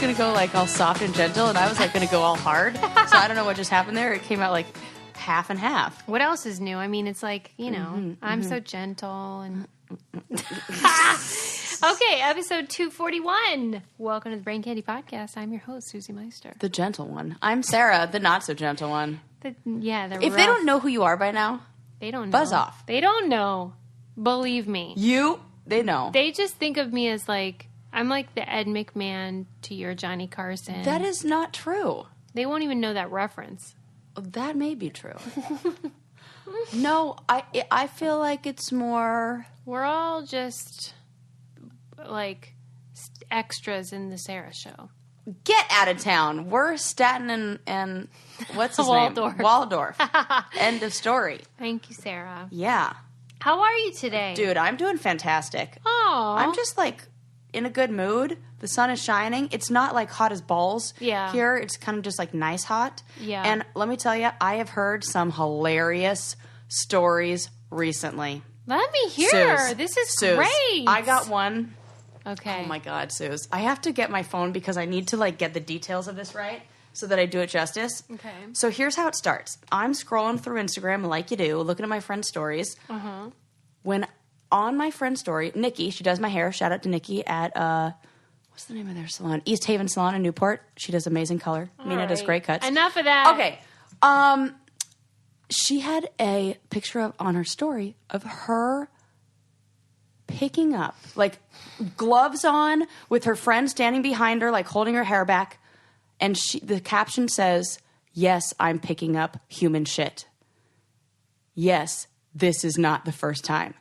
going to go like all soft and gentle, and I was like going to go all hard. So I don't know what just happened there. It came out like half and half. What else is new? I mean, it's like, I'm so gentle and... Okay, episode 241. Welcome to the Brain Candy Podcast. I'm your host, Susie Meister. The gentle one. I'm Sarah, the not so gentle one. If they don't know who you are by now, they don't know. Buzz off. They don't know. Believe me. They know. They just think of me as like, I'm like the Ed McMahon to your Johnny Carson. That is not true. They won't even know that reference. That may be true. No, I feel like it's more... We're all just like extras in the Sarah show. Get out of town. We're Staten and what's his Waldorf. name? Waldorf. End of story. Thank you, Sarah. Yeah. How are you today? Dude, I'm doing fantastic. Oh. I'm just like in a good mood. The sun is shining. It's not like hot as balls here. It's kind of just like nice hot. Yeah. And let me tell you, I have heard some hilarious stories recently. Let me hear. Suze. This is Suze. great. I got one. Okay. Oh my God, Suze. I have to get my phone because I need to like get the details of this right so that I do it justice. Okay. So here's how it starts. I'm scrolling through Instagram like you do, looking at my friend's stories. Uh-huh. When on my friend's story, Nikki, she does my hair. Shout out to Nikki at, what's the name of their salon? East Haven Salon in Newport. She does amazing color. Mina does great cuts. Enough of that. Okay. She had a picture on her story of her picking up, like gloves on with her friend standing behind her, like holding her hair back. And the caption says, "Yes, I'm picking up human shit. Yes, this is not the first time."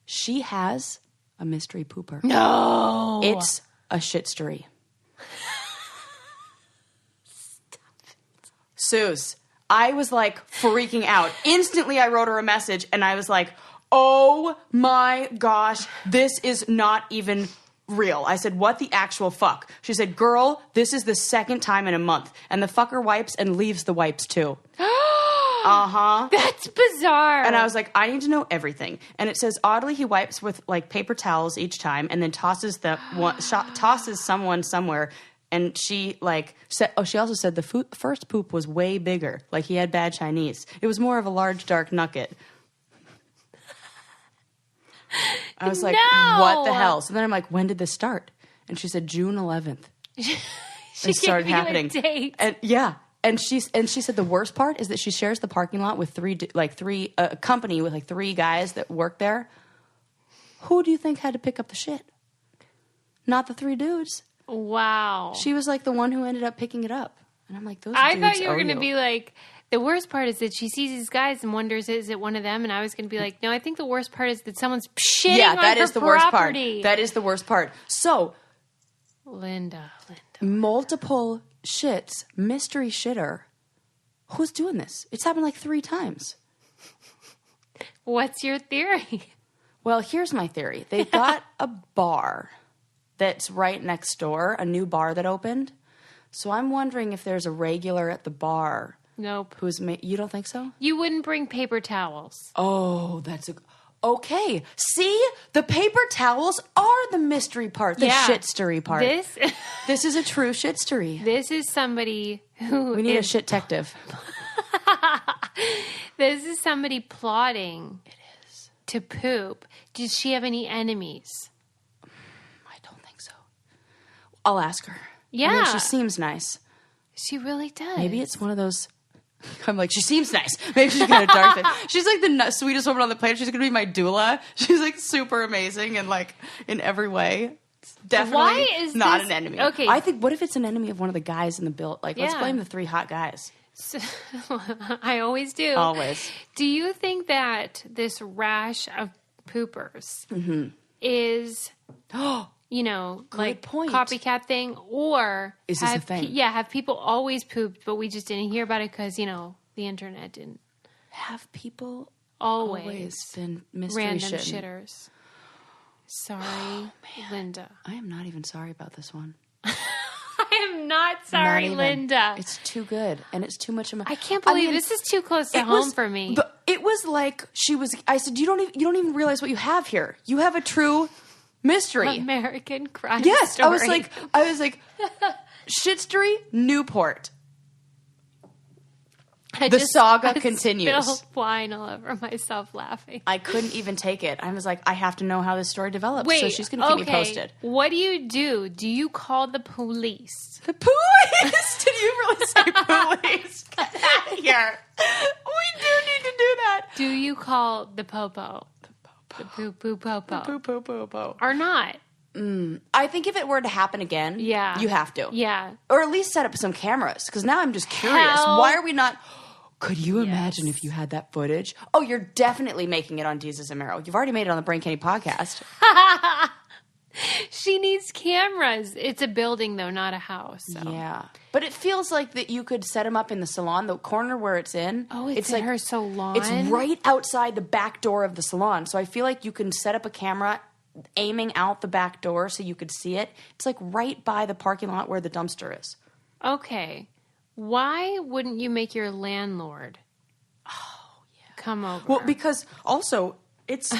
She has a mystery pooper. No. It's a shitstery. Stop it. Suze, I was like freaking out. Instantly, I wrote her a message and I was like, oh my gosh, this is not even real. I said, what the actual fuck? She said, girl, this is the second time in a month. And the fucker wipes and leaves the wipes too. Uh-huh. That's bizarre. And I was like, I need to know everything. And it says, oddly, he wipes with like paper towels each time and then tosses someone somewhere. And she like said, she also said the first poop was way bigger. Like he had bad Chinese. It was more of a large, dark nugget. I was like, what the hell? So then I'm like, when did this start? And she said, June 11th. It started happening. A date. And yeah. And she said the worst part is that she shares the parking lot with a company with like three guys that work there. Who do you think had to pick up the shit? Not the three dudes. Wow. She was like the one who ended up picking it up. And I'm like, I thought you were going to be like, the worst part is that she sees these guys and wonders, is it one of them? And I was going to be like, no, I think the worst part is that someone's shitting on her property. Yeah, that is the worst part. That is the worst part. So, Linda. Multiple shits, mystery shitter. Who's doing this? It's happened like 3 times. What's your theory? Well, here's my theory. They've got a bar that's right next door, a new bar that opened. So I'm wondering if there's a regular at the bar. Nope. You don't think so? You wouldn't bring paper towels. Oh, okay. See? The paper towels are the mystery part, the shitstery part. This is a true shitstery. This is somebody who We need a shit detective. This is somebody plotting. It is. To poop. Does she have any enemies? I don't think so. I'll ask her. Yeah. I mean, she seems nice. She really does. Maybe it's one of those... I'm like, she seems nice. Maybe she's kind of dark. She's like the sweetest woman on the planet. She's going to be my doula. She's like super amazing and like in every way. It's definitely not an enemy. Okay. I think, what if it's an enemy of one of the guys in the build? Like, let's blame the 3 hot guys. So, I always do. Always. Do you think that this rash of poopers is... like point. Copycat thing, or is this a thing? Yeah, have people always pooped, but we just didn't hear about it because the internet didn't. Have people always been mystery random shitting? Shitters? Sorry, Linda. I am not even sorry about this one. I am not sorry, Linda. It's too good, and it's too much. I can't believe this is too close to home for me. It was like I said, you don't even realize what you have here. You have a true mystery. American crime Yes, story. I was like, Shitstery, Newport. The saga continues. I spilled wine all over myself laughing. I couldn't even take it. I was like, I have to know how this story develops. So she's going to keep me posted. What do you do? Do you call the police? The police? Did you really say police? Get out of here. We do need to do that. Do you call the popo? The poo-poo-popo. The poo-poo-popo. Or not? I think if it were to happen again, you have to. Yeah. Or at least set up some cameras. Because now I'm just curious. Why are we not... Could you imagine if you had that footage? Oh, you're definitely making it on Jesus and Meryl. You've already made it on the Brain Candy podcast. She needs cameras. It's a building, though, not a house. So. Yeah. But it feels like that you could set them up in the salon, the corner where it's in. Oh, it's in like her salon? It's right outside the back door of the salon. So I feel like you can set up a camera aiming out the back door so you could see it. It's like right by the parking lot where the dumpster is. Okay. Why wouldn't you make your landlord come over? Well, because also it's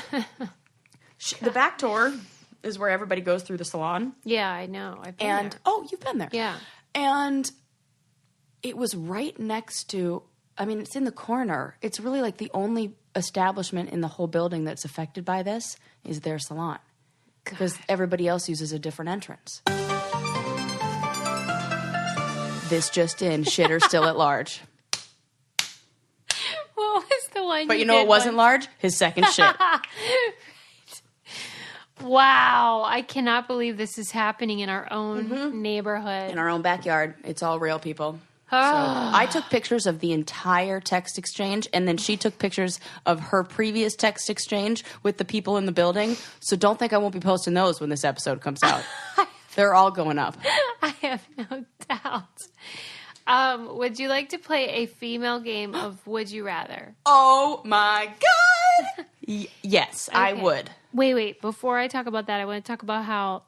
the back door is where everybody goes through the salon. Yeah, I know. I've been there. Oh, you've been there. Yeah. And it was right next to, I mean, it's in the corner. It's really like the only establishment in the whole building that's affected by this is their salon. Because everybody else uses a different entrance. This just in, shitter still at large. What was the one? But you know what wasn't large? His second shit. Wow, I cannot believe this is happening in our own neighborhood. In our own backyard. It's all real, people. So I took pictures of the entire text exchange, and then she took pictures of her previous text exchange with the people in the building. So don't think I won't be posting those when this episode comes out. They're all going up. I have no doubt. Would you like to play a female game of Would You Rather? Oh, my God. Yes, okay. I would. Wait. Before I talk about that, I want to talk about how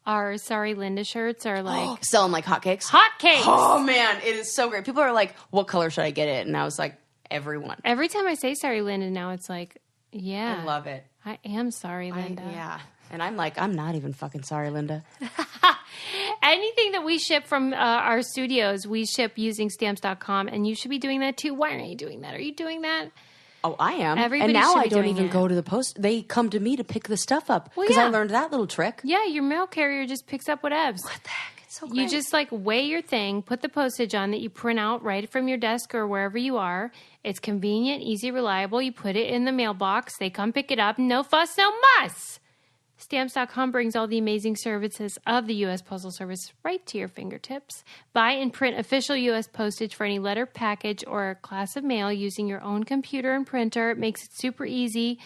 our Sorry Linda shirts are like... selling like hotcakes? Hotcakes! Oh, man. It is so great. People are like, what color should I get it? And I was like, everyone. Every time I say Sorry Linda now, it's like, yeah. I love it. I am sorry, Linda. Yeah. And I'm like, I'm not even fucking sorry, Linda. Anything that we ship from our studios, we ship using Stamps.com, and you should be doing that too. Why aren't you doing that? Are you doing that? Oh, I am. Everybody and now should be I don't doing even it. go to the post. They come to me to pick the stuff up because I learned that little trick. Yeah, your mail carrier just picks up whatevs. What the heck? It's so great. You just like weigh your thing, put the postage on that you print out right from your desk or wherever you are. It's convenient, easy, reliable. You put it in the mailbox. They come pick it up. No fuss, no muss. Stamps.com brings all the amazing services of the U.S. Postal Service right to your fingertips. Buy and print official U.S. postage for any letter, package, or class of mail using your own computer and printer. It makes it super easy.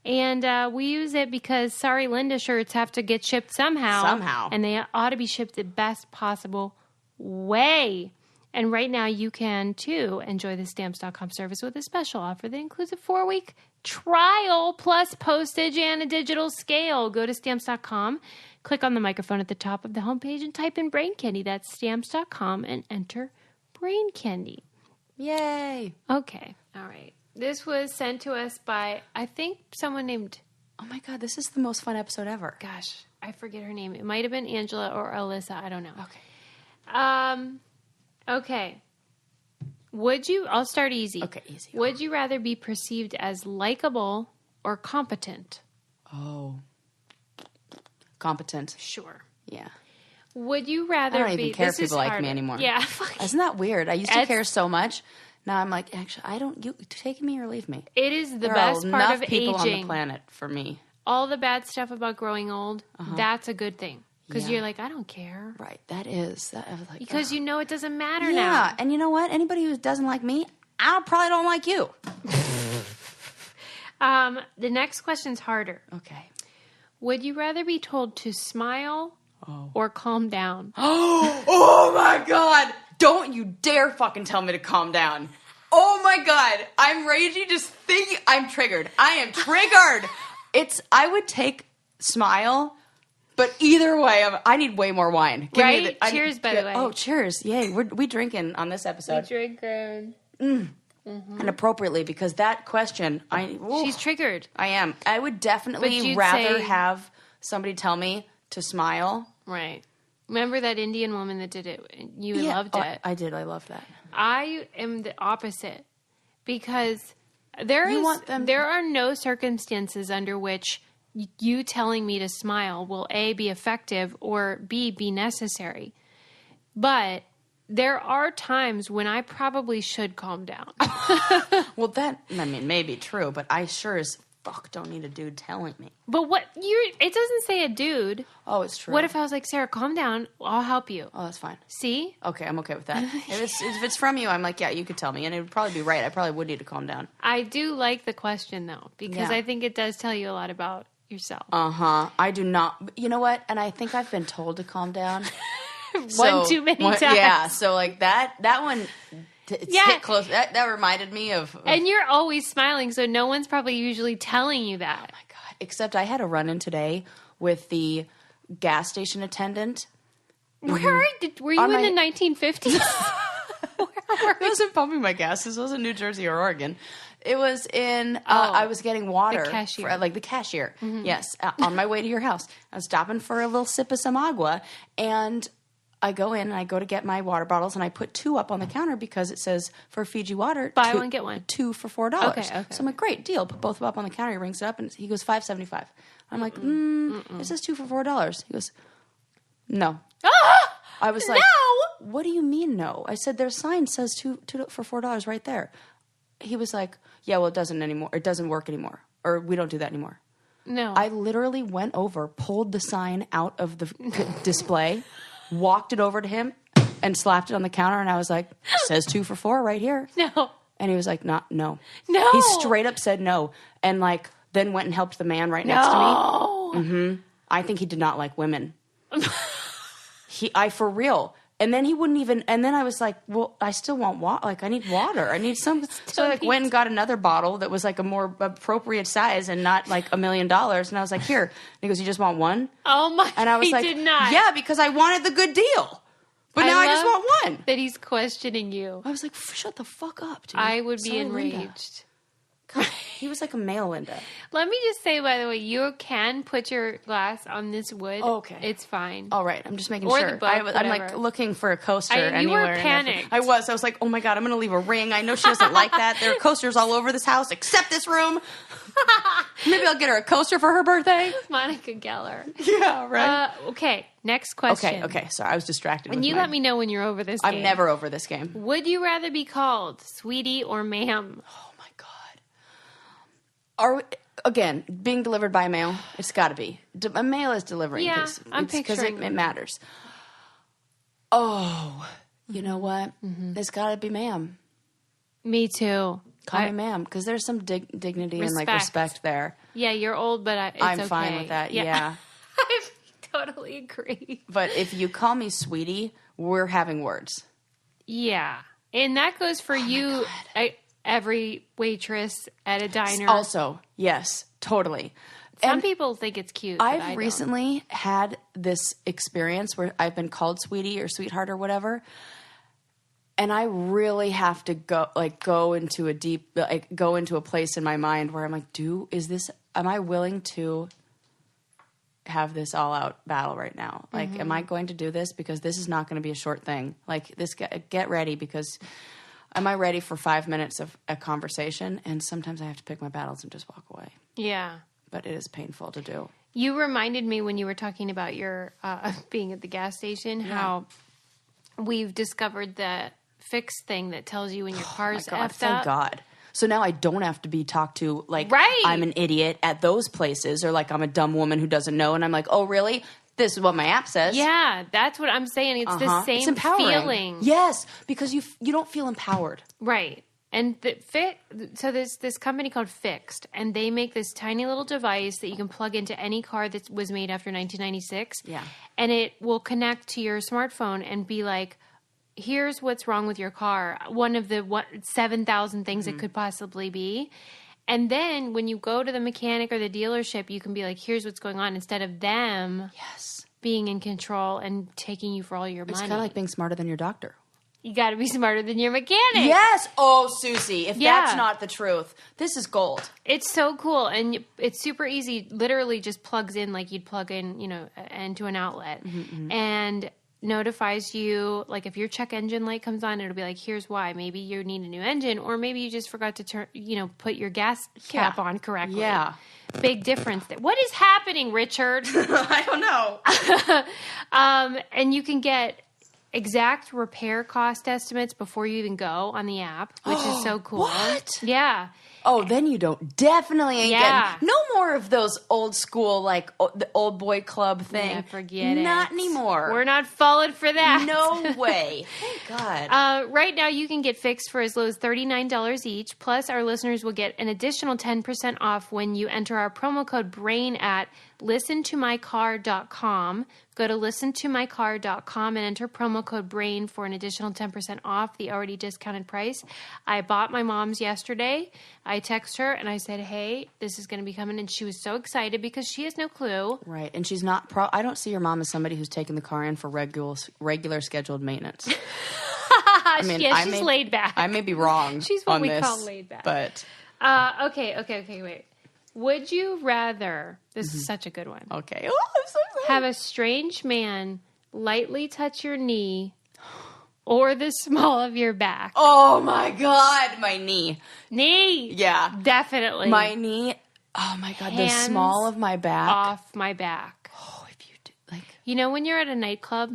And we use it because Sorry Linda shirts have to get shipped somehow. And they ought to be shipped the best possible way. And right now you can, too, enjoy the Stamps.com service with a special offer that includes a 4-week trial plus postage and a digital scale. Go to Stamps.com, click on the microphone at the top of the homepage, and type in Brain Candy. That's Stamps.com, and enter Brain Candy. Yay. Okay. All right. This was sent to us by, I think, someone named... Oh, my God. This is the most fun episode ever. Gosh, I forget her name. It might have been Angela or Alyssa. I don't know. Okay. Okay. I'll start easy. Okay, easy. Would you rather be perceived as likable or competent? Oh. Competent. Sure. Yeah. Would you rather I don't even care if people like me anymore. Yeah. Isn't that weird? I used to care so much. Now I'm like, actually, you take me or leave me. It is the best part of aging. There are enough people on the planet for me. All the bad stuff about growing old, that's a good thing. Because you're like, I don't care. Right. That is. I was like, because you know it doesn't matter now. Yeah. And you know what? Anybody who doesn't like me, I probably don't like you. The next question's harder. Okay. Would you rather be told to smile or calm down? Oh, my God. Don't you dare fucking tell me to calm down. Oh, my God. I'm raging just thinking. I'm triggered. I am triggered. I would take smile. But either way, I need way more wine. Right? Cheers, by the way. Oh, cheers. Yay. We drinking on this episode. We drinking. And appropriately, because that question, she's triggered. I am. I would definitely rather have somebody tell me to smile. Right. Remember that Indian woman that did it? You loved it. I did. I loved that. I am the opposite because there are no circumstances under which you telling me to smile will A, be effective, or B, be necessary. But there are times when I probably should calm down. Well, that, I mean, may be true, but I sure as fuck don't need a dude telling me. But it doesn't say a dude. Oh, it's true. What if I was like, Sarah, calm down. I'll help you. Oh, that's fine. See? Okay, I'm okay with that. If it's from you, I'm like, yeah, you could tell me. And it would probably be right. I probably would need to calm down. I do like the question, though, because I think it does tell you a lot about yourself. Uh-huh. I do not. You know what? And I think I've been told to calm down. One too many times. Yeah, so like that one... hit close. That reminded me of... And you're always smiling, so no one's probably usually telling you that. Oh, my God. Except I had a run-in today with the gas station attendant. Were you in the 1950s? I wasn't pumping my gas. This wasn't New Jersey or Oregon. It was in... I was getting water. The cashier. The cashier. Mm-hmm. Yes. On my way to your house. I was stopping for a little sip of some agua, and... I go in and I go to get my water bottles and I put 2 up on the counter because it says for Fiji water, buy one, get one. 2 for $4. Okay. So I'm like, great deal. Put both up on the counter. He rings it up and he goes $5.75. I'm like, it says 2 for $4. He goes, no. I was like, no. What do you mean no? I said, their sign says 2 for $4 right there. He was like, yeah, well, it doesn't anymore. It doesn't work anymore. Or we don't do that anymore. No. I literally went over, pulled the sign out of the display, walked it over to him and slapped it on the counter. And I was like, says 2 for $4 right here. No. And he was like, no. No. He straight up said no. And like, then went and helped the man right next to me. Mm-hmm. I think he did not like women. For real. And then he wouldn't even, and then I was like, well, I still want water. Like, I need water. I need some. So I like went and got another bottle that was like a more appropriate size and not like $1 million. And I was like, here. And he goes, you just want one? Oh my. And I was like, did not. Yeah, because I wanted the good deal. But now I just want one. That he's questioning you. I was like, shut the fuck up, dude. I would be enraged. Linda. God, he was like a male Linda. Let me just say, by the way, you can put your glass on this wood. Okay. It's fine. All right. I'm just making or sure. The book, I'm like looking for a coaster anywhere. You were panicked. I was like, oh my God, I'm going to leave a ring. I know she doesn't like that. There are coasters all over this house except this room. Maybe I'll get her a coaster for her birthday. Monica Geller. Yeah, right. Okay. Next question. Okay. Sorry, I was distracted. And you let me know when you're over this game. I'm never over this game. Would you rather be called sweetie or ma'am? Oh my God. Again, being delivered by a mail, it's got to be. A mail is delivering things. I'm picturing. Because it matters. Oh, you know what? Mm-hmm. It's got to be ma'am. Me too. Call me ma'am, because there's some dignity and like respect there. Yeah, you're old, but I'm fine with that. Yeah. I totally agree. But if you call me sweetie, we're having words. Yeah, and that goes for you. Every waitress at a diner. Also, yes, totally. Some people think it's cute. I've recently had this experience where I've been called sweetie or sweetheart or whatever. And I really have to go into a place in my mind where I'm like, am I willing to have this all out battle right now? Like, am I going to do this? Because this is not going to be a short thing. Like, get ready, because am I ready for 5 minutes of a conversation? And sometimes I have to pick my battles and just walk away. Yeah. But it is painful to do. You reminded me when you were talking about your being at the gas station, how we've discovered the fix thing that tells you when your car's effed up. Thank God. So now I don't have to be talked to like I'm an idiot at those places, or like I'm a dumb woman who doesn't know. And I'm like, oh, really? This is what my app says. Yeah, that's what I'm saying. It's the same feeling. Yes, because you don't feel empowered. Right. And so there's this company called Fixed, and they make this tiny little device that you can plug into any car that was made after 1996. Yeah. And it will connect to your smartphone and be like, here's what's wrong with your car. One of the 7,000 things it could possibly be. And then when you go to the mechanic or the dealership, you can be like, here's what's going on, instead of them being in control and taking you for all your money. It's kind of like being smarter than your doctor. You got to be smarter than your mechanic. Yes. Oh, Susie, if that's not the truth, this is gold. It's so cool. And it's super easy. Literally just plugs in like you'd plug in, into an outlet. Mm-hmm. And notifies you, like if your check engine light comes on, it'll be like, here's why. Maybe you need a new engine, or maybe you just forgot to put your gas cap on correctly. Yeah. Big difference there. What is happening, Richard? I don't know. And you can get exact repair cost estimates before you even go on the app, which is so cool. What? Yeah. Oh, then you definitely ain't getting no more of those old school, like the old boy club thing. Yeah, forget it. Not anymore. We're not falling for that. No way. Thank God. Right now, you can get fixed for as low as $39 each. Plus, our listeners will get an additional 10% off when you enter our promo code BRAIN at listentomycar.com. Go to listentomycar.com and enter promo code BRAIN for an additional 10% off the already discounted price. I bought my mom's yesterday. I text her and I said, hey, this is going to be coming. And she was so excited because she has no clue. Right. And she's not I don't see your mom as somebody who's taking the car in for regular scheduled maintenance. I mean, she's laid back. I may be wrong. She's what on we this, call laid back. But okay, wait. Would you rather, this is such a good one. Okay. Oh, I'm so excited. Have a strange man lightly touch your knee or the small of your back? Oh my God, my knee. Knee. Yeah. Definitely. My knee. Oh my God, the small of my back. Off my back. Oh, if you do, like. You know when you're at a nightclub?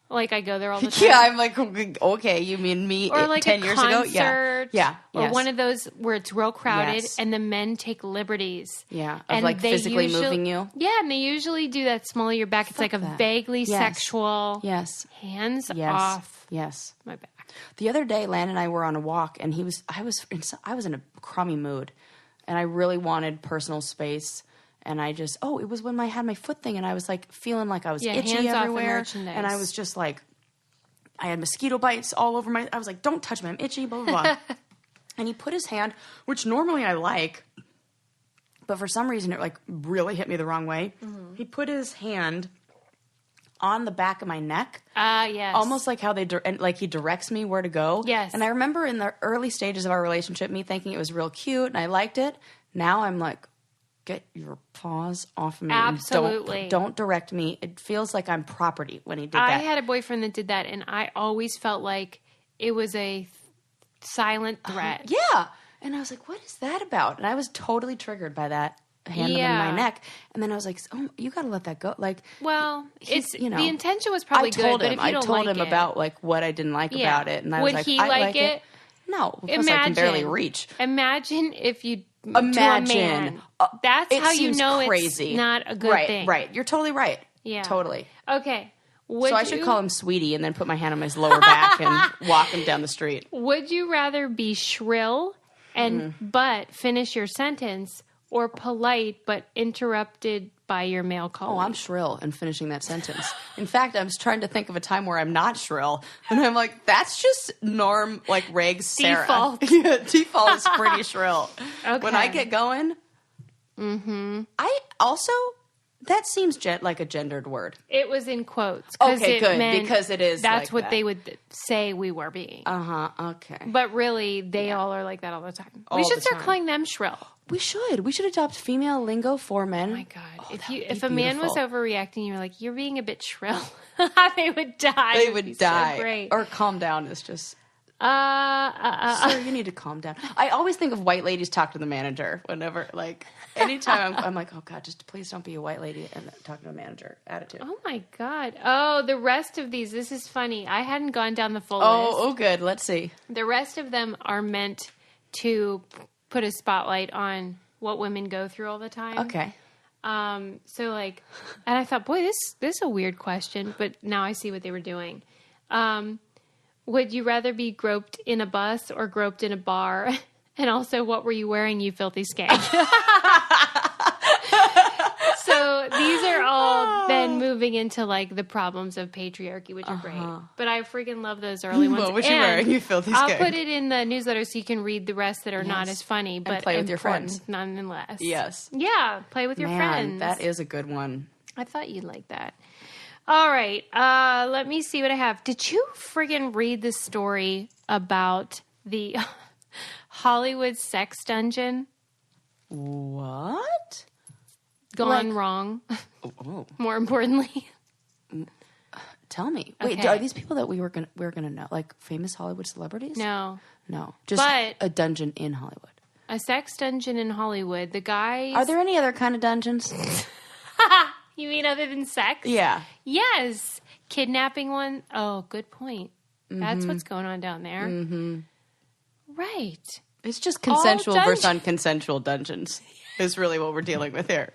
Like I go there all the time. Yeah, I'm like, okay, you mean me or like 10 a years concert, ago? Yeah. Or yes. one of those where it's real crowded Yes. and the men take liberties. Yeah, of and like physically moving you. Yeah, and they usually do that small of your back. It's like a vaguely sexual. Yes. Hands off. Yes. My back. The other day, Lan and I were on a walk, and I was in a crummy mood, and I really wanted personal space. And I just, it was when I had my foot thing, and I was like feeling like I was itchy hands everywhere, off the merchandise. and I was just like, I had mosquito bites all over I was like, don't touch me, I'm itchy, blah, blah, blah. And he put his hand, which normally I like, but for some reason it like really hit me the wrong way. Mm-hmm. He put his hand on the back of my neck. Yes. Almost like how like he directs me where to go. Yes. And I remember in the early stages of our relationship, me thinking it was real cute and I liked it. Now I'm like, get your paws off of me. Absolutely. Don't direct me. It feels like I'm property when he did that. I had a boyfriend that did that, and I always felt like it was a silent threat. Yeah. And I was like, what is that about? And I was totally triggered by that hand in my neck. And then I was like, oh, you got to let that go. Like, well, it's the intention was probably good, but if you don't I told like him it, about like what I didn't like about it. And I was like, would he I like it? No, because I can barely reach. Imagine if you Imagine. to a man. That's how you know crazy. It's not a good thing. Right. You're totally right. Yeah. Totally. Okay. So I should call him Sweetie and then put my hand on his lower back and walk him down the street. Would you rather be shrill and but finish your sentence, or polite but interrupted by your male colleague? Oh, I'm shrill and finishing that sentence. In fact, I was trying to think of a time where I'm not shrill, and I'm like, that's just norm, like Reg's Sarah. Default. Yeah, default is pretty shrill. Okay. When I get going, I also, that seems like a gendered word. It was in quotes. Okay, good, because it is. That's like what that. they would say we were being. Okay. But really, they all are like that all the time. We should start calling them shrill. We should. We should adopt female lingo for men. Oh my God. If a man was overreacting, you were like, you're being a bit shrill. They would die. They would die. So great. Or calm down is just... Sir, you need to calm down. I always think of white ladies talk to the manager whenever, like, anytime I'm like, oh God, just please don't be a white lady and talk to a manager attitude. Oh my God. Oh, the rest of these, this is funny. I hadn't gone down the full list. Oh, good. Let's see. The rest of them are meant to put a spotlight on what women go through all the time. Okay. So like, and I thought, boy, this is a weird question, but now I see what they were doing. Would you rather be groped in a bus or groped in a bar? And also, what were you wearing, you filthy skank? So these are all then moving into like the problems of patriarchy, which are great. But I freaking love those early ones. What was you wearing, you filthy skank? I'll put it in the newsletter so you can read the rest that are not as funny, but and play with your friends, nonetheless. Yes. Yeah, play with your friends. That is a good one. I thought you'd like that. All right, let me see what I have. Did you friggin' read the story about the Hollywood sex dungeon? What? Gone wrong. Oh. More importantly. Tell me. Wait, Okay. are these people that we're gonna know, like famous Hollywood celebrities? No. Just a dungeon in Hollywood. A sex dungeon in Hollywood. The guys. Are there any other kind of dungeons? You mean other than sex? Yeah. Yes. Kidnapping one. Oh, good point. That's what's going on down there. Mm-hmm. Right. It's just consensual versus unconsensual dungeons is really what we're dealing with here.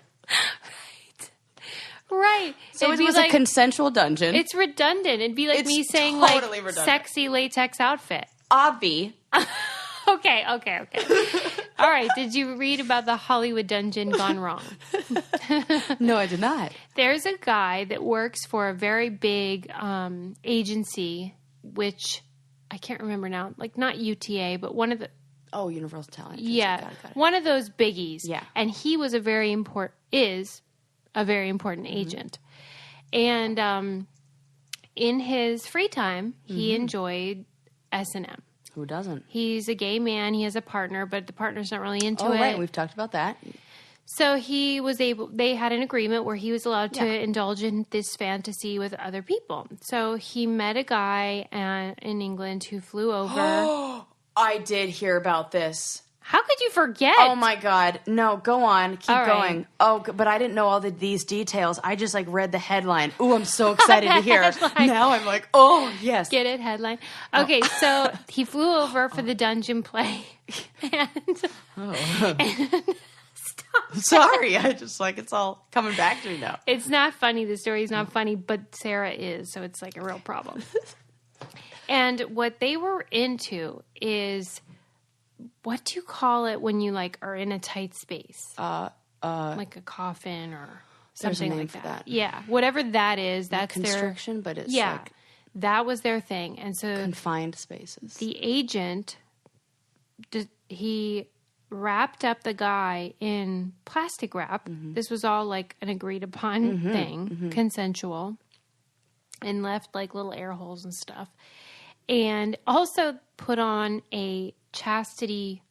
Right. So it was like, a consensual dungeon. It's redundant. It'd be like me saying totally redundant. Sexy latex outfit. Obvi. Okay. All right. Did you read about the Hollywood dungeon gone wrong? No, I did not. There's a guy that works for a very big agency, which I can't remember now. Like not UTA, but one of the... Oh, Universal Talent. Yeah. Got it. One of those biggies. Yeah. And he was a very important agent. And in his free time, he enjoyed S&M. Who doesn't? He's a gay man. He has a partner, but the partner's not really into it. Oh, right. We've talked about that. So they had an agreement where he was allowed to indulge in this fantasy with other people. So he met a guy in England who flew over. I did hear about this. How could you forget? Oh my God. No, go on. Keep going. Oh, but I didn't know all these details. I just read the headline. Ooh, I'm so excited to hear. Now I'm like, oh, yes. Get it? Headline. Okay, so he flew over for the dungeon play. And stop. Sorry. I just it's all coming back to me now. It's not funny. The story is not funny, but Sarah is, so it's a real problem. And what they were into is... What do you call it when you are in a tight space? Like a coffin or something like that. Yeah, whatever that is, that's constriction, but it's that was their thing. And so confined spaces. The agent, he wrapped up the guy in plastic wrap. Mm-hmm. This was all an agreed upon thing, consensual, and left little air holes and stuff. And also put on a chastity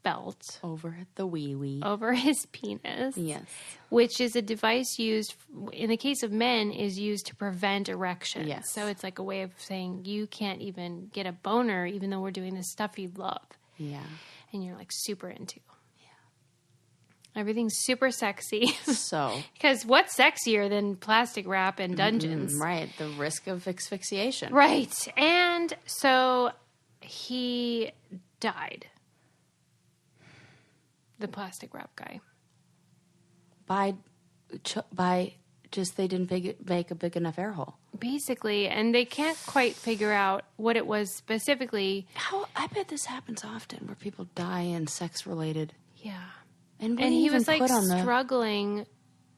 belt over the wee over his penis. Yes, which is a device used in the case of men is used to prevent erection. Yes, so it's a way of saying you can't even get a boner even though we're doing this stuff you love. Yeah, and you're super into. Yeah, everything's super sexy. So because what's sexier than plastic wrap and dungeons? Right, the risk of asphyxiation. Right, and so. He died. The plastic wrap guy. By just they didn't make a big enough air hole. Basically, and they can't quite figure out what it was specifically. I bet this happens often where people die in sex-related. Yeah. And he was struggling,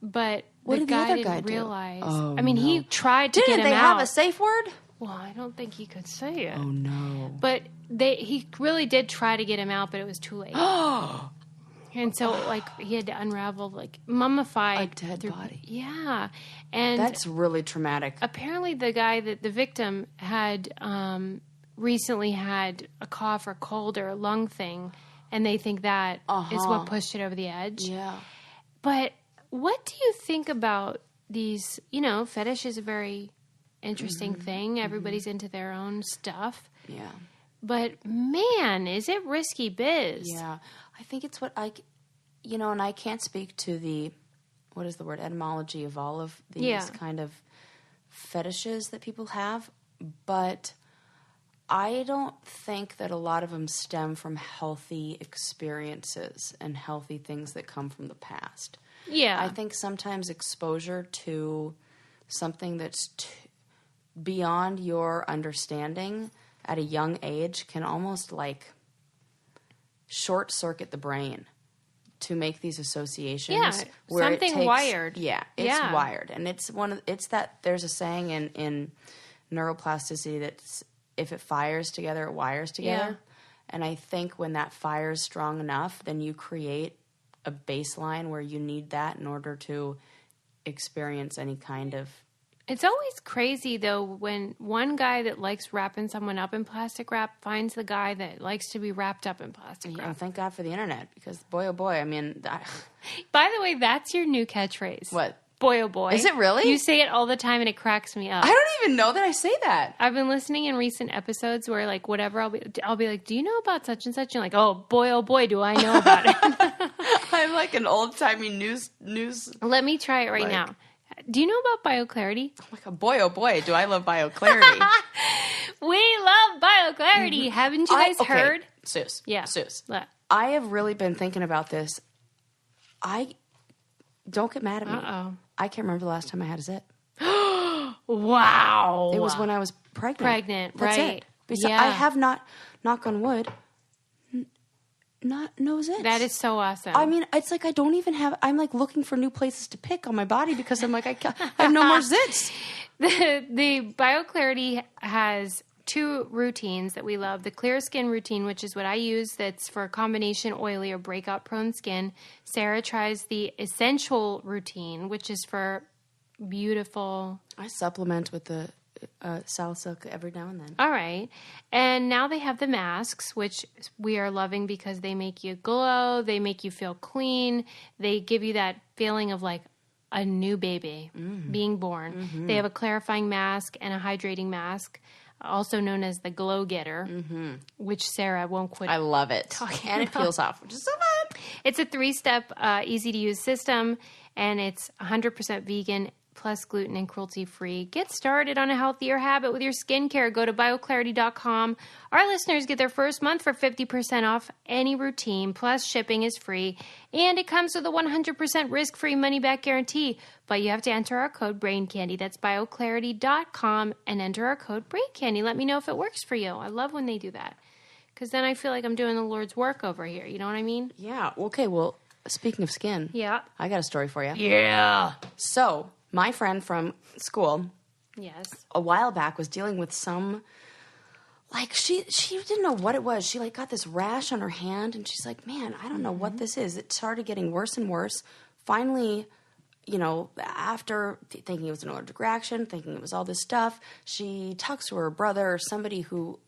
but the guy didn't realize. Oh, he tried to get him out. Didn't they have a safe word? Well, I don't think he could say it. Oh, no. But he really did try to get him out, but it was too late. And so, he had to unravel, mummified. A dead body. Yeah. And that's really traumatic. Apparently, the guy the victim had recently had a cough or cold or a lung thing, and they think that is what pushed it over the edge. Yeah. But what do you think about these, fetish is a very... interesting thing. Everybody's into their own stuff. Yeah. But man, is it risky biz? Yeah. I think it's what and I can't speak to the, what is the word, etymology of all of these kind of fetishes that people have, but I don't think that a lot of them stem from healthy experiences and healthy things that come from the past. Yeah. I think sometimes exposure to something that's beyond your understanding at a young age can almost short circuit the brain to make these associations. Yeah, where something wired. Yeah, it's wired, and it's that there's a saying in neuroplasticity that if it fires together, it wires together. Yeah. And I think when that fires strong enough, then you create a baseline where you need that in order to experience any kind of. It's always crazy, though, when one guy that likes wrapping someone up in plastic wrap finds the guy that likes to be wrapped up in plastic wrap. Thank God for the internet, because boy, oh boy, By the way, that's your new catchphrase. What? Boy, oh boy. Is it really? You say it all the time and it cracks me up. I don't even know that I say that. I've been listening in recent episodes where like whatever I'll be like, do you know about such and such? And you're like, oh boy, do I know about it. I'm like an old-timey news. Let me try it right now. Do you know about BioClarity? I'm like, oh boy, do I love BioClarity. We love BioClarity. Haven't you guys heard? Suze. Yeah. Suze. What? I have really been thinking about this. Don't get mad at me. Uh-oh. I can't remember the last time I had a zit. Wow. It was when I was pregnant. That's right. it. I have not, knock on wood, no zits. That is so awesome. I mean, it's like I don't even have, I'm like looking for new places to pick on my body because I'm like, I have no more zits. The BioClarity has 2 routines that we love. The clear skin routine, which is what I use, that's for a combination oily or breakout prone skin. Sarah tries the essential routine, which is for beautiful. I supplement with the salicylic every now and then. All right. And now they have the masks, which we are loving because they make you glow. They make you feel clean. They give you that feeling of like a new baby being born. Mm-hmm. They have a clarifying mask and a hydrating mask, also known as the Glow Getter, which Sarah won't quit. I love it. And it peels off, which is so fun. It's a 3-step, easy-to-use system, and it's 100% vegan, plus gluten and cruelty-free. Get started on a healthier habit with your skincare. Go to bioclarity.com. Our listeners get their first month for 50% off any routine, plus shipping is free, and it comes with a 100% risk-free money-back guarantee. But you have to enter our code BRAINCANDY. That's bioclarity.com and enter our code BRAINCANDY. Let me know if it works for you. I love when they do that, because then I feel like I'm doing the Lord's work over here. You know what I mean? Yeah. Okay, well, speaking of skin, I got a story for you. Yeah. So, my friend from school, a while back, was dealing with some, like, she didn't know what it was. She, like, got this rash on her hand, and she's like, man, I don't know what this is. It started getting worse and worse. Finally, you know, after thinking it was an allergic reaction, thinking it was all this stuff, she talks to her brother or somebody who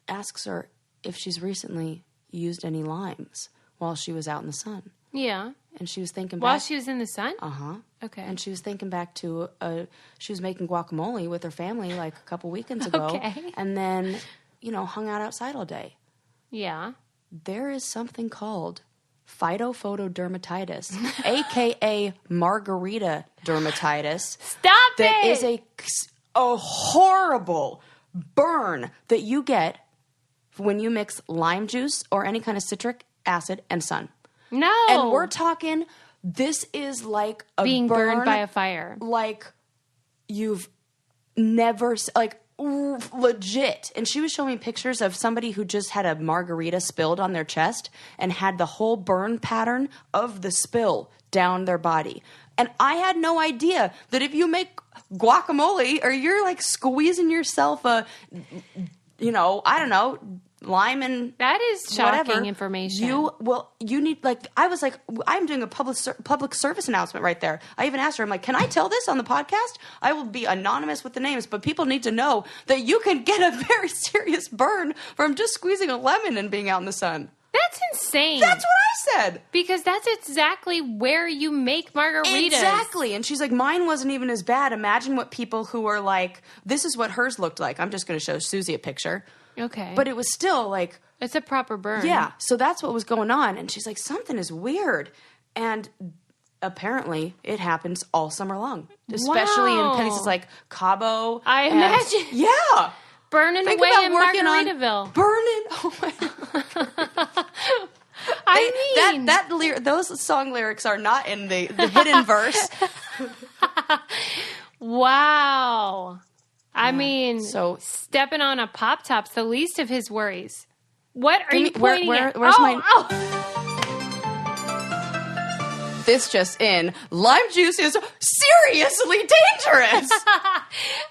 asks her if she's recently used any limes while she was out in the sun. Yeah. And she was thinking back. While she was in the sun? Uh-huh. Okay. And she was thinking back to, she was making guacamole with her family like a couple weekends ago. Okay. And then, you know, hung out outside all day. Yeah. There is something called phytophotodermatitis, a.k.a. margarita dermatitis. Stop that it! That is a horrible burn that you get when you mix lime juice or any kind of citric acid and sun. No. And we're talking, this is like a being burn, burned by a fire. Like you've never, like legit. And she was showing me pictures of somebody who just had a margarita spilled on their chest and had the whole burn pattern of the spill down their body. And I had no idea that if you make guacamole or you're like squeezing yourself you know, I don't know, lime and that is shocking whatever, information. You need, like, I was like, I'm doing a public service announcement right there. I even asked her, I'm like, can I tell this on the podcast? I will be anonymous with the names, but people need to know that you can get a very serious burn from just squeezing a lemon and being out in the sun. That's insane. That's what I said. Because that's exactly where you make margaritas. Exactly. And she's like, mine wasn't even as bad. Imagine what people who are like, this is what hers looked like. I'm just going to show Susie a picture. Okay. But it was still like... It's a proper burn. Yeah. So that's what was going on. And she's like, something is weird. And apparently it happens all summer long. Especially in places like Cabo. I imagine. Yeah. Burning Think away about in working Margaritaville. Burning. Oh my God. Those song lyrics are not in the hidden verse. Wow. I mean, so stepping on a pop top's the least of his worries. What are you pointing at? Where's my... This just in. Lime juice is seriously dangerous.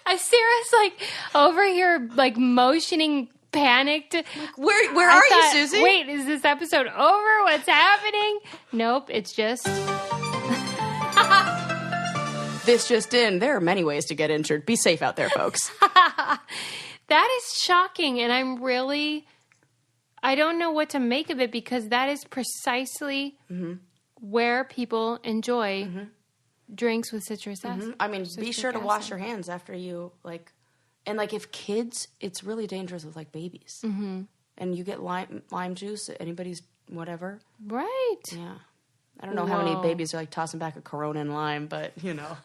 Sarah's like over here, like motioning, panicked. Where are you, Susie? Wait, is this episode over? What's happening? Nope, it's just... This just in. There are many ways to get injured. Be safe out there, folks. That is shocking, and I don't know what to make of it, because that is precisely where people enjoy drinks with citrus acid. Mm-hmm. I mean, be sure to wash your hands after you, like... And, like, if kids, it's really dangerous with, like, babies. Mm-hmm. And you get lime juice, anybody's whatever. Right. Yeah. I don't know how many babies are, like, tossing back a Corona and lime, but, you know.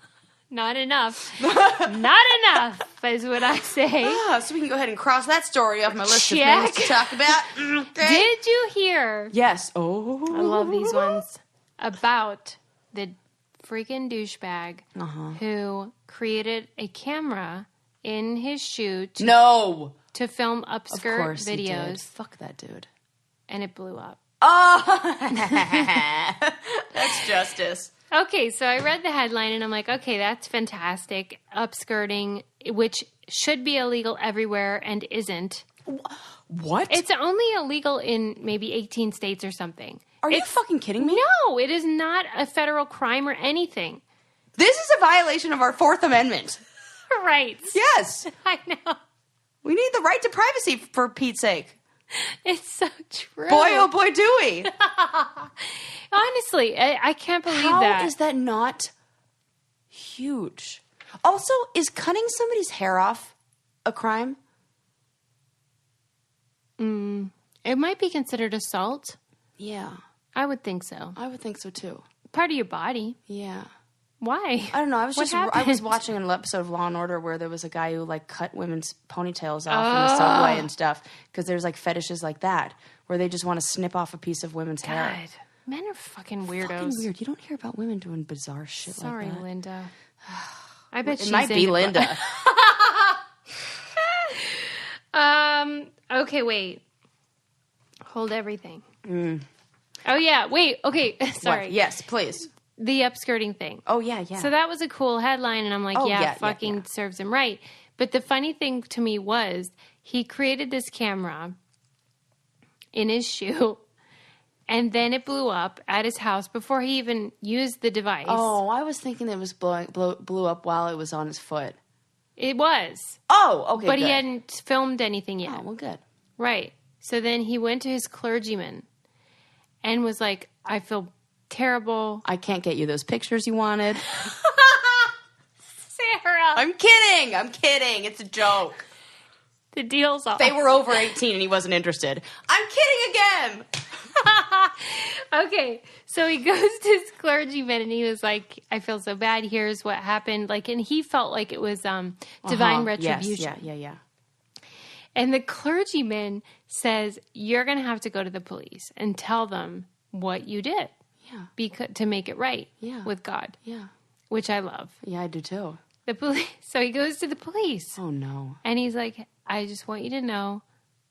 Not enough. Not enough is what I say. So we can go ahead and cross that story off my list of things to talk about. Okay. Did you hear? Yes. Oh. I love these ones. About the freaking douchebag who created a camera in his shoe to film upskirt videos. Fuck that dude. And it blew up. Oh! That's justice. Okay, so I read the headline and I'm like, okay, that's fantastic. Upskirting, which should be illegal everywhere and isn't. What? It's only illegal in maybe 18 states or something. Are you fucking kidding me? No, it is not a federal crime or anything. This is a violation of our Fourth Amendment. Right. Yes. I know. We need the right to privacy, for Pete's sake. It's so true. Boy, oh boy, do we. Honestly, I can't believe that. How is that not huge? Also, is cutting somebody's hair off a crime? It might be considered assault. Yeah. I would think so. I would think so, too. Part of your body. Yeah. Why? I don't know. I was watching an episode of Law and Order where there was a guy who like cut women's ponytails off in the subway and stuff because there's like fetishes like that where they just want to snip off a piece of women's hair. Men are fucking weirdos. Fucking weird. You don't hear about women doing bizarre shit like that. Sorry, Linda. I bet it might be Linda. Okay, wait. Hold everything. Oh yeah, wait. Okay, sorry. What? Yes, please. The upskirting thing. Oh, yeah. So that was a cool headline, and I'm like, fucking serves him right. But the funny thing to me was he created this camera in his shoe, and then it blew up at his house before he even used the device. Oh, I was thinking it was blew up while it was on his foot. It was. Oh, okay, But good. he hadn't filmed anything yet. Oh, well, good. Right. So then he went to his clergyman and was like, I feel terrible. I can't get you those pictures you wanted. Sarah. I'm kidding. It's a joke. The deal's off. They were over 18 and he wasn't interested. I'm kidding again. Okay. So he goes to his clergyman and he was like, I feel so bad. Here's what happened. Like, and he felt like it was divine retribution. Yes. Yeah. And the clergyman says, you're going to have to go to the police and tell them what you did. Yeah. To make it right with God. Yeah. Which I love. Yeah, I do too. The police. So he goes to the police. Oh, no. And he's like, I just want you to know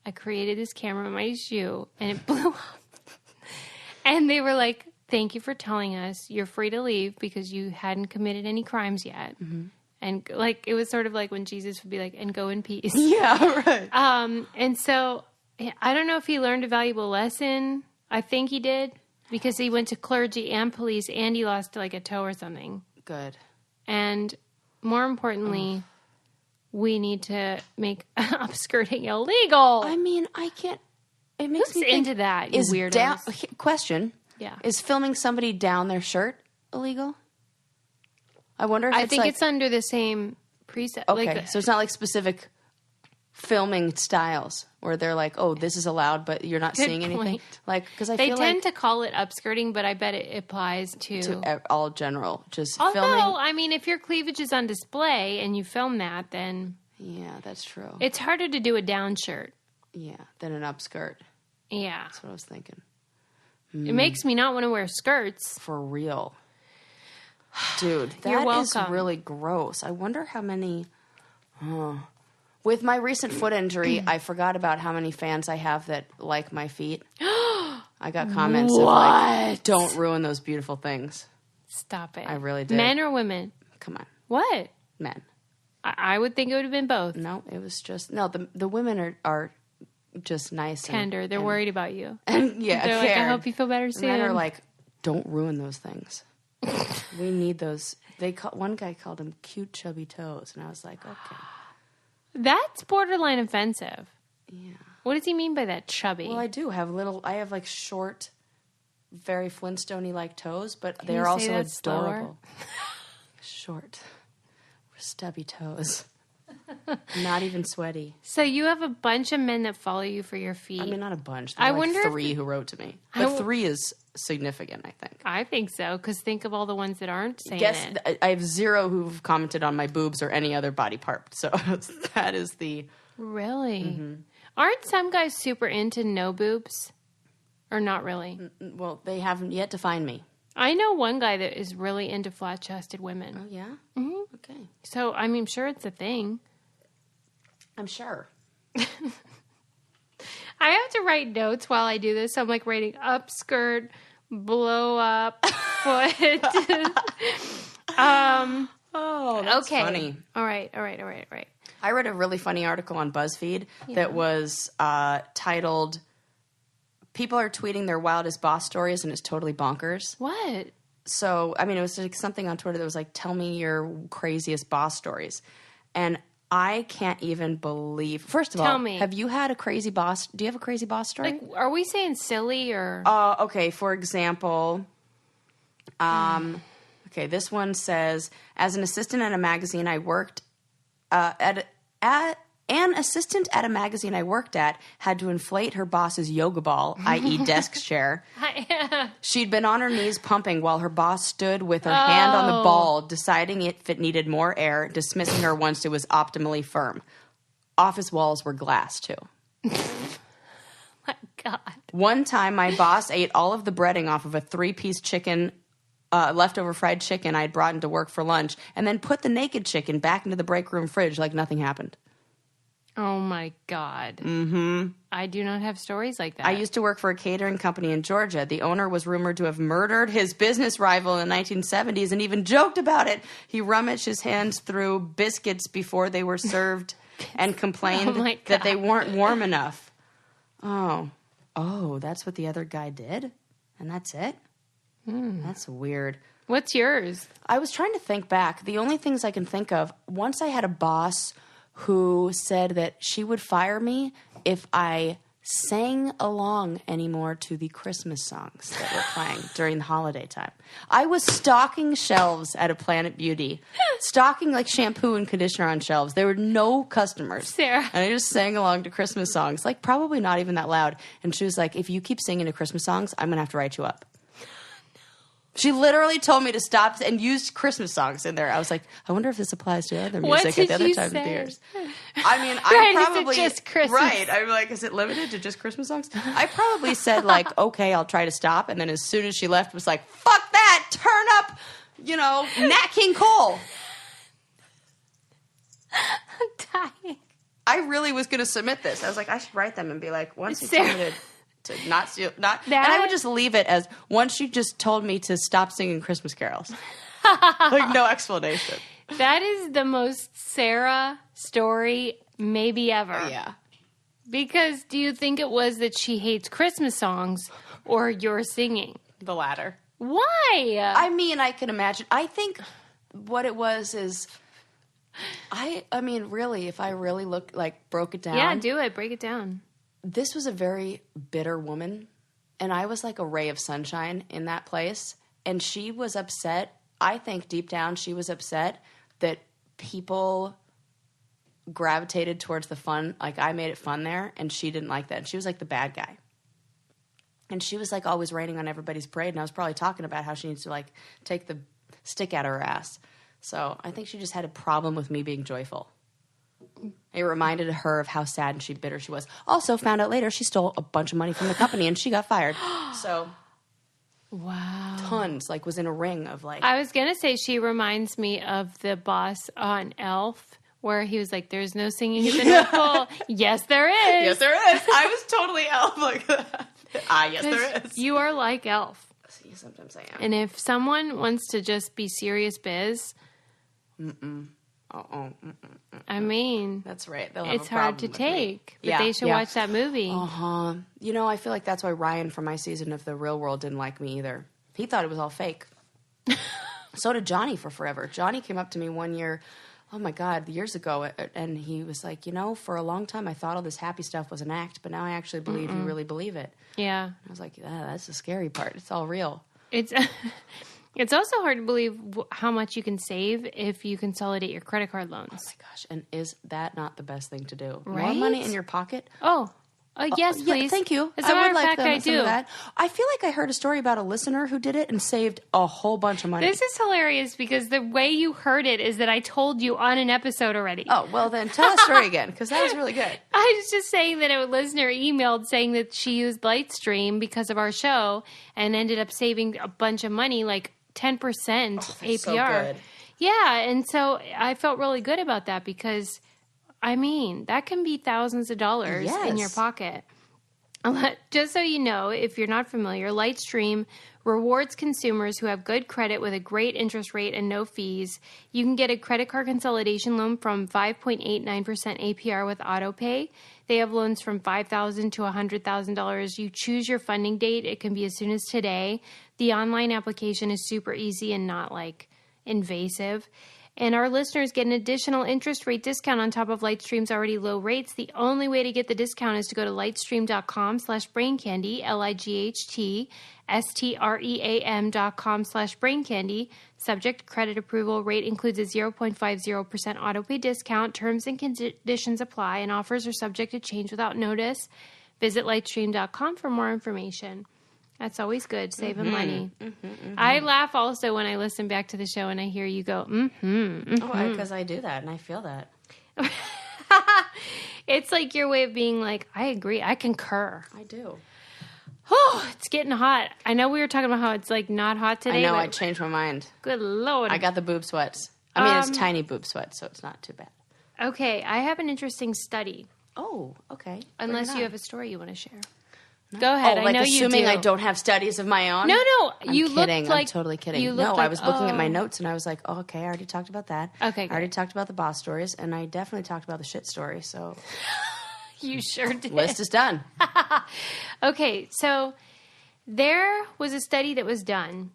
I created this camera in my shoe and it blew up. And they were like, thank you for telling us. You're free to leave because you hadn't committed any crimes yet. Mm-hmm. And like, it was sort of like when Jesus would be like, and go in peace. Yeah, right. And so I don't know if he learned a valuable lesson. I think he did. Because he went to clergy and police and he lost like a toe or something. Good. And more importantly, we need to make upskirting illegal. I mean, I can't. It makes Who's me think, into that, you weirdos? Question. Yeah. Is filming somebody down their shirt illegal? I wonder if it's under the same precept. Okay, so it's not like specific filming styles where they're like, oh, this is allowed, but you're not seeing anything. Like, because I feel they tend to call it upskirting, but I bet it applies to all general, just filming. Although, I mean, if your cleavage is on display and you film that, then yeah, that's true. It's harder to do a down shirt. Yeah, than an upskirt. Yeah, that's what I was thinking. It makes me not want to wear skirts for real, dude. That is really gross. I wonder how many. With my recent foot injury, I forgot about how many fans I have that like my feet. I got comments of like, don't ruin those beautiful things. Stop it. I really did. Men or women? Come on. What? Men. I would think it would have been both. No, it was just, the women are just nice. Tender. They're worried about you. And yeah, they're like, I hope you feel better soon. Men are like, don't ruin those things. We need those. One guy called them cute, chubby toes. And I was like, okay. That's borderline offensive. Yeah. What does he mean by that, chubby? Well, I have like short, very Flintstone-y like toes, but they're also adorable. short, stubby toes. Not even sweaty. So you have a bunch of men that follow you for your feet. I mean, not a bunch. There were like 3 who wrote to me. But 3 is significant, I think. I think so, because think of all the ones that aren't saying it. I have 0 who've commented on my boobs or any other body part. So that is the... Really? Mm-hmm. Aren't some guys super into no boobs? Or not really? Well, they haven't yet to find me. I know one guy that is really into flat-chested women. Oh, yeah? Mm-hmm. Okay. So, I mean, I'm sure it's a thing. I'm sure. I have to write notes while I do this. So I'm like writing upskirt, blow up, foot. Oh, that's okay. funny. All right. I read a really funny article on BuzzFeed that was titled, "People are tweeting their wildest boss stories and it's totally bonkers." What? So, I mean, it was like something on Twitter that was like, "Tell me your craziest boss stories." And I can't even believe. First of all, Tell me. Have you had a crazy boss? Do you have a crazy boss story? Like, are we saying silly or? Okay. For example, okay, this one says, as an assistant at a magazine I worked an assistant at a magazine I worked at had to inflate her boss's yoga ball, i.e. desk chair. She'd been on her knees pumping while her boss stood with her hand on the ball, deciding if it needed more air, dismissing her once it was optimally firm. Office walls were glass, too. My God. One time, my boss ate all of the breading off of a 3-piece chicken, leftover fried chicken I'd brought into work for lunch, and then put the naked chicken back into the break room fridge like nothing happened. Oh, my God. Mm-hmm. I do not have stories like that. I used to work for a catering company in Georgia. The owner was rumored to have murdered his business rival in the 1970s and even joked about it. He rummaged his hands through biscuits before they were served and complained that they weren't warm enough. Oh, that's what the other guy did? And that's it? That's weird. What's yours? I was trying to think back. The only things I can think of, once I had a boss who said that she would fire me if I sang along anymore to the Christmas songs that were playing during the holiday time. I was stocking shelves at a Planet Beauty, stocking like shampoo and conditioner on shelves. There were no customers. Sarah. And I just sang along to Christmas songs, like probably not even that loud. And she was like, if you keep singing to Christmas songs, I'm going to have to write you up. She literally told me to stop and used Christmas songs in there. I was like, I wonder if this applies to other music at the other times of the years. I mean, I probably... Is it just Christmas? Right. I'm like, is it limited to just Christmas songs? I probably said like, okay, I'll try to stop. And then as soon as she left, was like, fuck that! Turn up, Nat King Cole. I'm dying. I really was going to submit this. I was like, I should write them and be like, once you told me to not steal, and I would just leave it as, once you just told me to stop singing Christmas carols. Like, no explanation. That is the most Sarah story maybe ever. Yeah. Because do you think it was that she hates Christmas songs or your singing? The latter. Why? I mean, I can imagine. I think what it was is, I mean, really, if I really broke it down. Yeah, do it. Break it down. This was a very bitter woman, and I was like a ray of sunshine in that place. And she was upset. I think deep down she was upset that people gravitated towards the fun. Like, I made it fun there, and she didn't like that. And she was like the bad guy. And she was like always raining on everybody's parade, and I was probably talking about how she needs to like take the stick out of her ass. So I think she just had a problem with me being joyful. It reminded her of how sad and bitter she was. Also, found out later she stole a bunch of money from the company and she got fired. So, wow, tons. Like, was in a ring of like. I was gonna say she reminds me of the boss on Elf, where he was like, "There's no singing at the North Pole." Yes, there is. Yes, there is. I was totally Elf like that. Yes, there is. You are like Elf. See, sometimes I am. And if someone wants to just be serious biz, I mean, that's right. It's hard to take, but they should watch that movie. I feel like that's why Ryan from my season of The Real World didn't like me either. He thought it was all fake. So did Johnny for forever. Johnny came up to me one year, oh my God, years ago, and he was like, for a long time I thought all this happy stuff was an act, but now I actually believe you really believe it. Yeah. I was like, that's the scary part. It's all real. It's It's also hard to believe how much you can save if you consolidate your credit card loans. Oh, my gosh. And is that not the best thing to do? Right? More money in your pocket? Oh, yes, please. Yeah, thank you. As a matter of fact, I do. That. I feel like I heard a story about a listener who did it and saved a whole bunch of money. This is hilarious because the way you heard it is that I told you on an episode already. Oh, well then tell the story again because that was really good. I was just saying that a listener emailed saying that she used Lightstream because of our show and ended up saving a bunch of money, like 10% APR. So good. Yeah, and so I felt really good about that because, I mean, that can be thousands of dollars in your pocket. Just so you know, if you're not familiar, Lightstream rewards consumers who have good credit with a great interest rate and no fees. You can get a credit card consolidation loan from 5.89% APR with AutoPay. They have loans from $5,000 to $100,000. You choose your funding date. It can be as soon as today. The online application is super easy and not like invasive. And our listeners get an additional interest rate discount on top of Lightstream's already low rates. The only way to get the discount is to go to lightstream.com/braincandy, LIGHTSTREAM.com/braincandy. Subject credit approval. Rate includes a 0.50% autopay discount. Terms and conditions apply, and offers are subject to change without notice. Visit lightstream.com for more information. That's always good, saving money. I laugh also when I listen back to the show and I hear you go, because I do that and I feel that. It's like your way of being like, I agree, I concur. I do. Oh, it's getting hot. I know we were talking about how it's like not hot today. I know, I changed my mind. Good Lord. I got the boob sweats. I mean, it's tiny boob sweats, so it's not too bad. Okay, I have an interesting study. Oh, okay. Unless you have a story you want to share. Go ahead. I know you do. Assuming I don't have studies of my own? No. I'm kidding. I'm totally kidding. I was looking at my notes and I was like, oh, okay, I already talked about that. Okay, I already talked about the boss stories and I definitely talked about the shit story, so. You sure did. List is done. Okay, so there was a study that was done,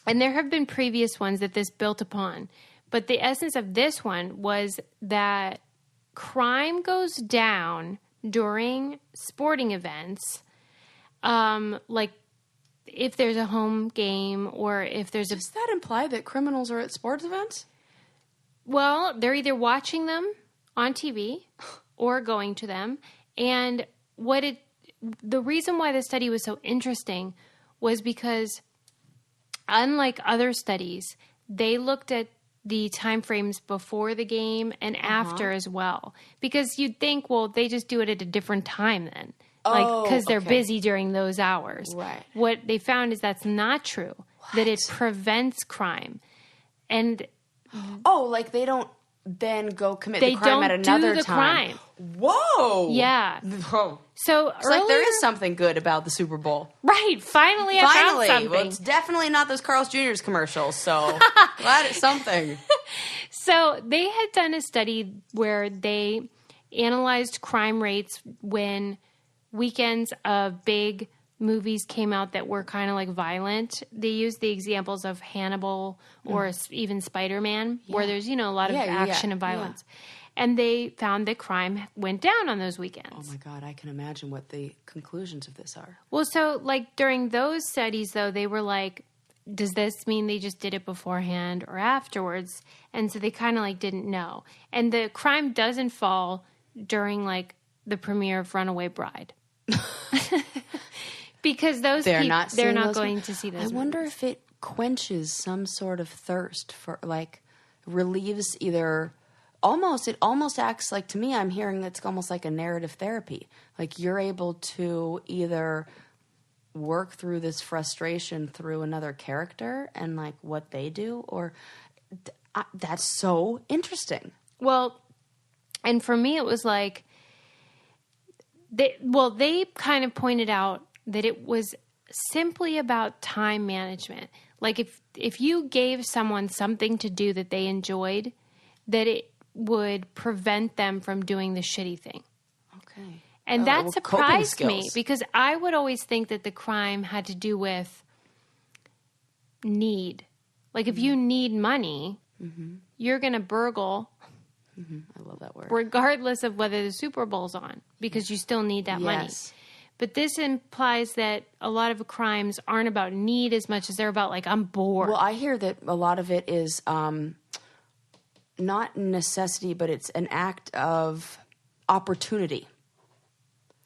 and there have been previous ones that this built upon, but the essence of this one was that crime goes down during sporting events, like if there's a home game or if there's Does that imply that criminals are at sports events? Well, they're either watching them on TV or going to them. And the reason why the study was so interesting was because unlike other studies, they looked at the time frames before the game and after as well. Because you'd think, well, they just do it at a different time then. Because they're busy during those hours. Right. What they found is that's not true. What? That it prevents crime. And like they don't then go commit the crime at another time. Crime. Whoa. Yeah. Whoa. So it's like there is something good about the Super Bowl. Right. Finally, I found something. Well, it's definitely not those Carl's Jr.'s commercials, so glad it's something. So they had done a study where they analyzed crime rates when weekends of big movies came out that were kind of like violent. They used the examples of Hannibal or even Spider-Man, where there's, a lot of action and violence. Yeah. And they found that crime went down on those weekends. Oh my God, I can imagine what the conclusions of this are. Well, so like during those studies, though, they were like, does this mean they just did it beforehand or afterwards? And so they kind of like didn't know. And the crime doesn't fall during like the premiere of Runaway Bride. Because they're not going to see those. I wonder if it quenches some sort of thirst for like relieves either it almost acts like, to me, I'm hearing it's almost like a narrative therapy. Like you're able to either work through this frustration through another character and like what they do, or that's so interesting. Well, and for me, it was like, they kind of pointed out that it was simply about time management. Like if you gave someone something to do that they enjoyed, that it would prevent them from doing the shitty thing. Okay. And that surprised me because I would always think that the crime had to do with need. Like if you need money, you're going to burgle. I love that word. Regardless of whether the Super Bowl's on, because you still need that money. But this implies that a lot of crimes aren't about need as much as they're about, like, I'm bored. Well, I hear that a lot of it is not necessity, but it's an act of opportunity.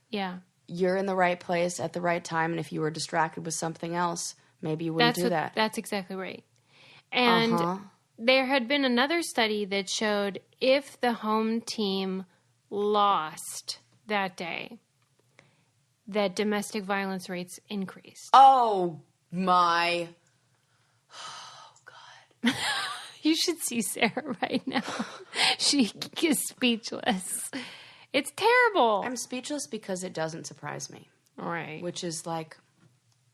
Yeah. You're in the right place at the right time, and if you were distracted with something else, maybe you wouldn't do that. That's exactly right. And there had been another study that showed if the home team lost that day, that domestic violence rates increased. Oh, my. Oh, God. You should see Sarah right now. She is speechless. It's terrible. I'm speechless because it doesn't surprise me. Right. Which is like...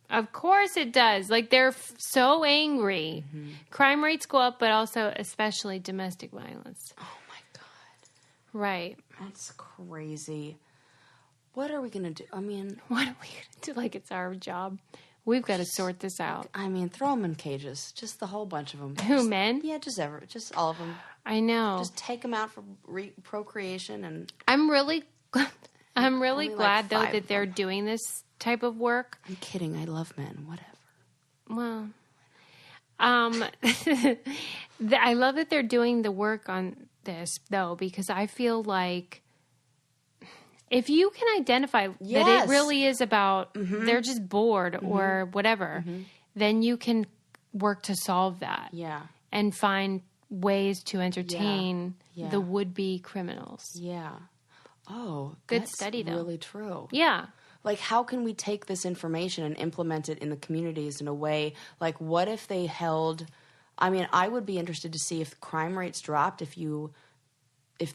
Of course it does. Like, they're so angry. Mm-hmm. Crime rates go up, but also especially domestic violence. Oh, my God. Right. That's crazy. What are we going to do? I mean... What are we going to do? Like, it's our job. We've got to sort this out. I mean, throw them in cages. Just the whole bunch of them. Who, men? Yeah, just all of them. I know. Just take them out for procreation and... I'm really glad, though, that they're doing this type of work. I'm kidding. I love men. Whatever. Well, I love that they're doing the work on this, though, because I feel like if you can identify that it really is about they're just bored or whatever, then you can work to solve that. Yeah. And find ways to entertain the would-be criminals. Yeah. Oh, good study, though. Really true. Yeah. Like, how can we take this information and implement it in the communities in a way, like, what if they held... I mean, I would be interested to see if crime rates dropped if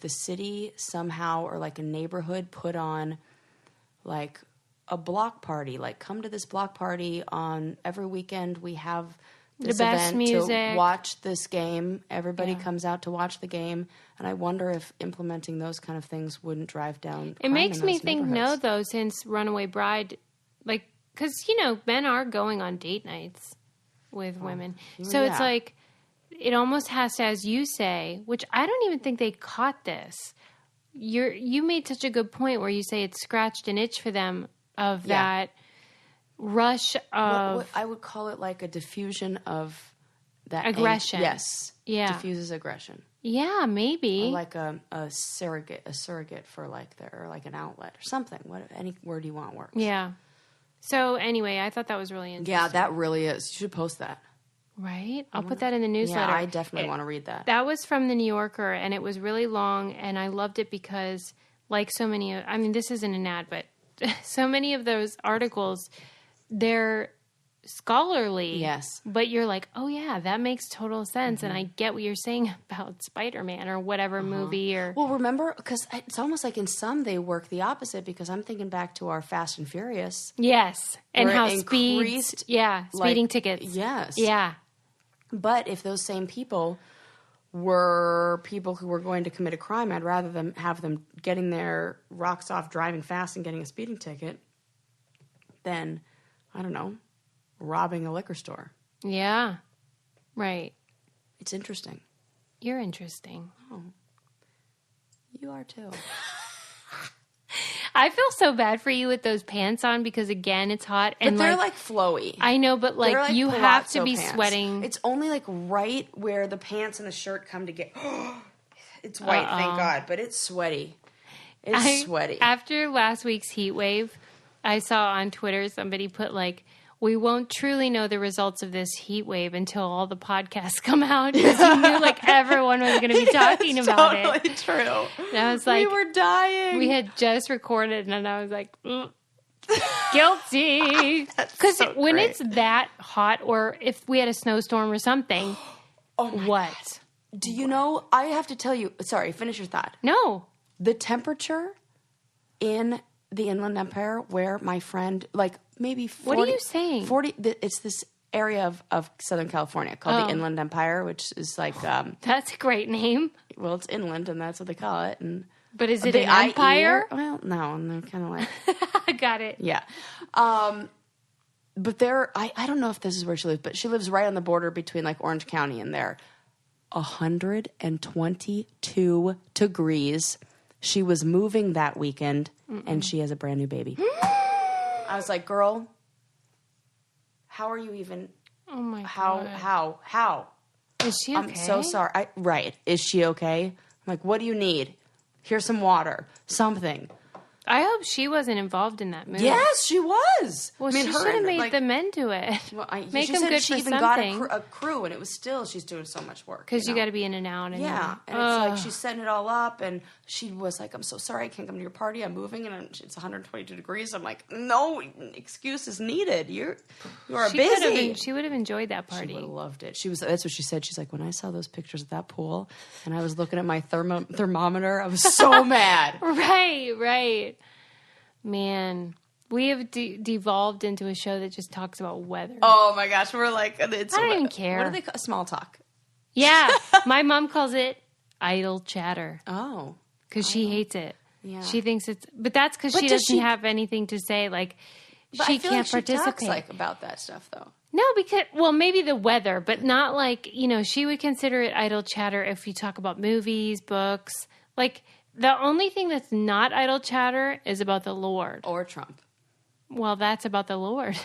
the city somehow or, like, a neighborhood put on, like, a block party. Like, come to this block party on every weekend. We have this event to watch this game. Everybody comes out to watch the game. And I wonder if implementing those kind of things wouldn't drive down crime. It makes me think, though, since Runaway Bride, like, because, men are going on date nights with women. So it's like, it almost has to, as you say, which I don't even think they caught this. You made such a good point where you say it scratched an itch for them of that rush of... I would call it like a diffusion of that... Aggression. Yes. Yeah. Diffuses aggression. Yeah, maybe. Or like a surrogate for like or like an outlet or something. Any word you want works. Yeah. So anyway, I thought that was really interesting. Yeah, that really is. You should post that. Right? I'll put that in the newsletter. Yeah, I definitely want to read that. That was from the New Yorker, and it was really long, and I loved it because, like so many... I mean, this isn't an ad, but so many of those articles, they're scholarly. Yes. But you're like, oh, yeah, that makes total sense, and I get what you're saying about Spider-Man or whatever movie. Or Well, remember, because it's almost like in some they work the opposite, because I'm thinking back to our Fast and Furious. Yes. And how speeding like, tickets. Yes. Yeah. But if those same people were people who were going to commit a crime, I'd rather them have them getting their rocks off driving fast and getting a speeding ticket than, I don't know, robbing a liquor store. Yeah. Right. It's interesting. You're interesting. Oh. You are too. I feel so bad for you with those pants on because, again, it's hot. And but they're like flowy. I know, but like you have to be sweating. It's only like right where the pants and the shirt come together. It's white, thank God, but it's sweaty. It's sweaty. After last week's heat wave, I saw on Twitter somebody put like, we won't truly know the results of this heat wave until all the podcasts come out, because you knew like everyone was going to be talking about it. Totally true. And I was like, we were dying. We had just recorded, and I was like, guilty. Because when it's that hot, or if we had a snowstorm or something, what? God. Do you know? I have to tell you. Sorry, finish your thought. No, the temperature in the Inland Empire, where my friend, like maybe 40... What are you saying? 40... It's this area of Southern California called the Inland Empire, which is like... that's a great name. Well, it's inland, and that's what they call it. But is it an empire? Well, no, and they're kind of like... I got it. Yeah. But there... I don't know if this is where she lives, but she lives right on the border between like Orange County and there. 122 degrees. She was moving that weekend, and she has a brand new baby. I was like, girl, how are you even? Oh my God. How? Is she okay? I'm so sorry. Right. Is she okay? I'm like, what do you need? Here's some water. Something. I hope she wasn't involved in that movie. Yes, she was. Well, she should have made the men do it. Well, Make she them said good she for even something. got a crew, and it was still, she's doing so much work. Because you got to be in and out. And yeah, and it's like she's setting it all up, and she was like, I'm so sorry, I can't come to your party, I'm moving, and it's 122 degrees. I'm like, no excuse is needed. You are busy. She would have enjoyed that party. She would have loved it. That's what she said. She's like, when I saw those pictures at that pool, and I was looking at my thermometer, I was so mad. Right. Man, we have devolved into a show that just talks about weather. Oh my gosh, we're like, I don't even care. What do they call small talk? Yeah, my mom calls it idle chatter. Oh, because she hates it. Yeah, she thinks but that's because she doesn't have anything to say. Like she can't participate. She talks like about that stuff though. No, because maybe the weather, but not like she would consider it idle chatter if you talk about movies, books, like. The only thing that's not idle chatter is about the Lord. Or Trump. Well, that's about the Lord.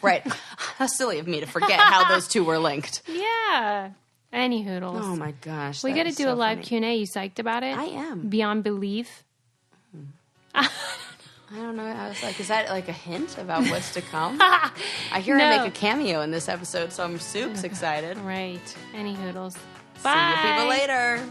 Right. How silly of me to forget how those two were linked. Yeah. Any hoodles. Oh, my gosh. We got to do a live Q&A. You psyched about it? I am. Beyond belief. I don't know. I was like, is that like a hint about what's to come? I hear I make a cameo in this episode, so I'm super excited. Right. Any hoodles. Bye. See you people later.